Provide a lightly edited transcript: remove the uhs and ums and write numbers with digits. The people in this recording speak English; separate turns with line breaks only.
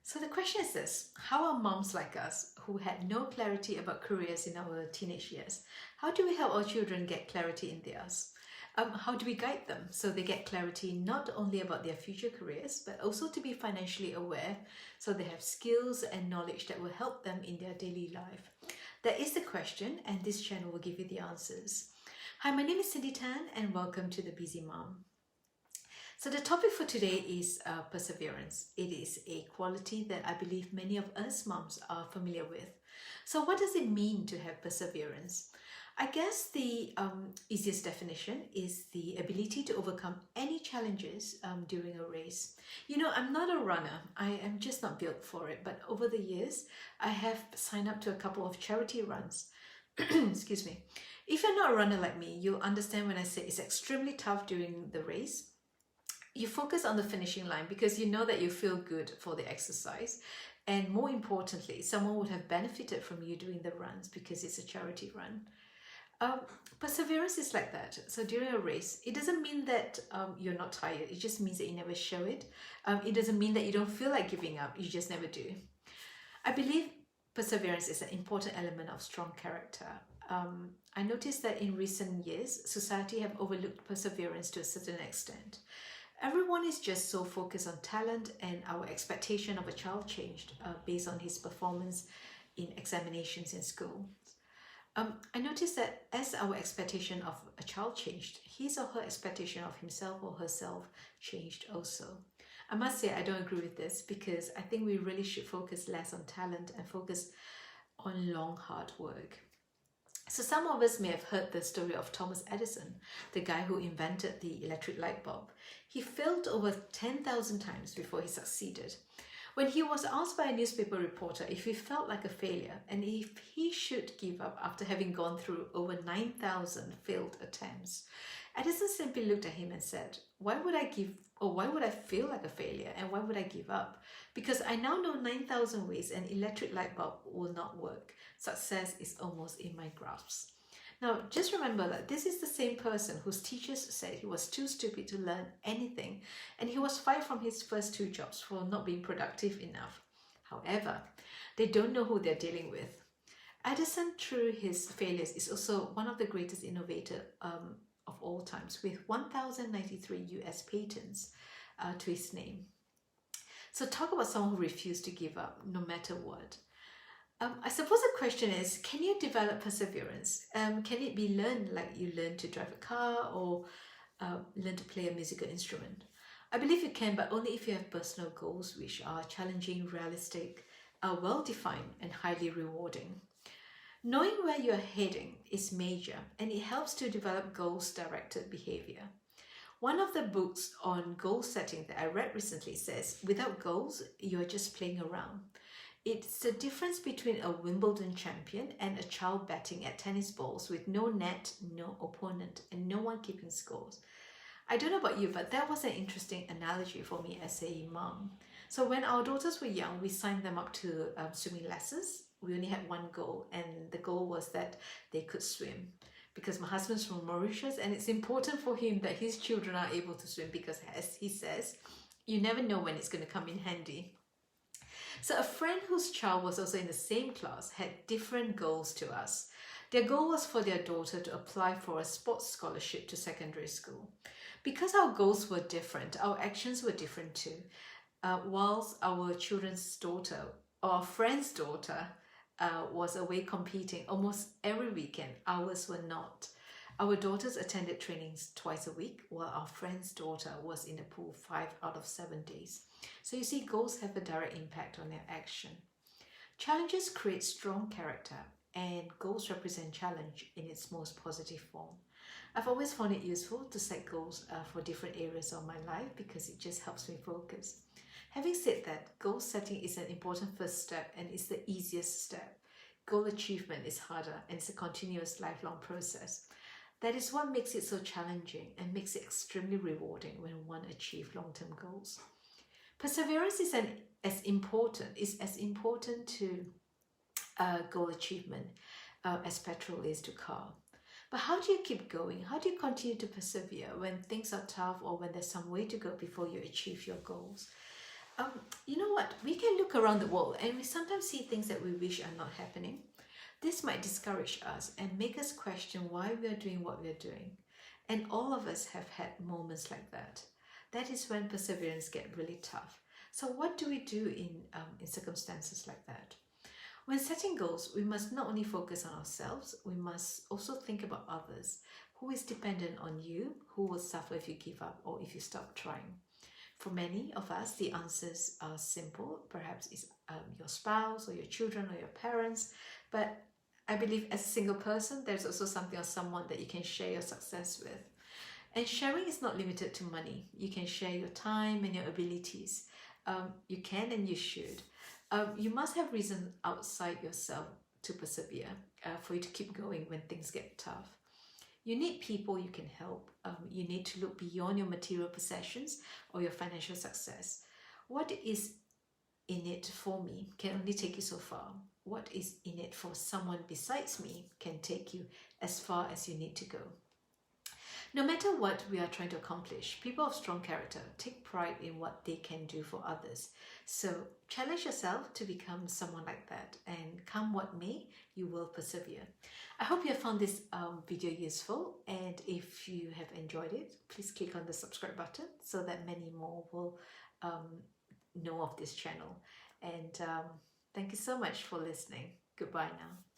So the question is this: how are moms like us who had no clarity about careers in our teenage years, how do we help our children get clarity in theirs? How do we guide them so they get clarity not only about their future careers, but also to be financially aware so they have skills and knowledge that will help them in their daily life? That is the question, and this channel will give you the answers. Hi, my name is Cindy Tan, and welcome to The Busy Mom. So the topic for today is perseverance. It is a quality that I believe many of us moms are familiar with. So what does it mean to have perseverance? I guess the easiest definition is the ability to overcome any challenges during a race. You know, I'm not a runner. I am just not built for it. But over the years, I have signed up to a couple of charity runs. Excuse me. If you're not a runner like me, you'll understand when I say it's extremely tough during the race. You focus on the finishing line because you know that you feel good for the exercise. And more importantly, someone would have benefited from you doing the runs because it's a charity run. Perseverance is like that. So during a race, it doesn't mean that you're not tired. It just means that you never show it. It doesn't mean that you don't feel like giving up. You just never do. I believe perseverance is an important element of strong character. I noticed that in recent years, society have overlooked perseverance to a certain extent. Everyone is just so focused on talent, and our expectation of a child changed based on his performance in examinations in school. I noticed that as our expectation of a child changed, his or her expectation of himself or herself changed also. I must say I don't agree with this because I think we really should focus less on talent and focus on long, hard work. So some of us may have heard the story of Thomas Edison, the guy who invented the electric light bulb. He failed over 10,000 times before he succeeded. When he was asked by a newspaper reporter if he felt like a failure and if he should give up after having gone through over 9,000 failed attempts, Edison simply looked at him and said, why would I feel like a failure and why would I give up? Because I now know 9,000 ways an electric light bulb will not work. Success is almost in my grasp. Now, just remember that this is the same person whose teachers said he was too stupid to learn anything, and he was fired from his first 2 jobs for not being productive enough. However, they don't know who they're dealing with. Edison, through his failures, is also one of the greatest innovators of all times, with 1,093 US patents to his name. So talk about someone who refused to give up no matter what. I suppose the question is, can you develop perseverance? Can it be learned like you learn to drive a car or learn to play a musical instrument? I believe you can, but only if you have personal goals which are challenging, realistic, well-defined and highly rewarding. Knowing where you're heading is major, and it helps to develop goals-directed behavior. One of the books on goal setting that I read recently says, without goals, you're just playing around. It's the difference between a Wimbledon champion and a child batting at tennis balls with no net, no opponent, and no one keeping scores. I don't know about you, but that was an interesting analogy for me as a mom. So when our daughters were young, we signed them up to swimming lessons. We only had one goal, and the goal was that they could swim. Because my husband's from Mauritius, and it's important for him that his children are able to swim because, as he says, you never know when it's going to come in handy. So a friend whose child was also in the same class had different goals to us. Their goal was for their daughter to apply for a sports scholarship to secondary school. Because our goals were different, our actions were different too. Whilst our children's daughter, or our friend's daughter, was away competing almost every weekend, ours were not. Our daughters attended trainings twice a week, while our friend's daughter was in the pool 5 out of 7 days. So you see, goals have a direct impact on their action. Challenges create strong character, and goals represent challenge in its most positive form. I've always found it useful to set goals for different areas of my life because it just helps me focus. Having said that, goal setting is an important first step and it's the easiest step. Goal achievement is harder and it's a continuous lifelong process. That is what makes it so challenging and makes it extremely rewarding when one achieves long-term goals. Perseverance is as important to goal achievement as petrol is to car. But how do you keep going? How do you continue to persevere when things are tough or when there's some way to go before you achieve your goals? Um, you know what? We can look around the world and we sometimes see things that we wish are not happening. This might discourage us and make us question why we are doing what we are doing. And all of us have had moments like that. That is when perseverance gets really tough. So, what do we do in circumstances like that? When setting goals, we must not only focus on ourselves, we must also think about others. Who is dependent on you? Who will suffer if you give up or if you stop trying? For many of us, the answers are simple. Perhaps it's your spouse or your children or your parents. But I believe as a single person, there's also something or someone that you can share your success with. And sharing is not limited to money. You can share your time and your abilities. You can and you should. You must have reason outside yourself to persevere, for you to keep going when things get tough. You need people you can help. You need to look beyond your material possessions or your financial success. What is in it for me can only take you so far. What is in it for someone besides me can take you as far as you need to go. No matter what we are trying to accomplish, people of strong character take pride in what they can do for others. So challenge yourself to become someone like that, and come what may, you will persevere. I hope you have found this video useful, and if you have enjoyed it, please click on the subscribe button so that many more will know of this channel. And thank you so much for listening. Goodbye now.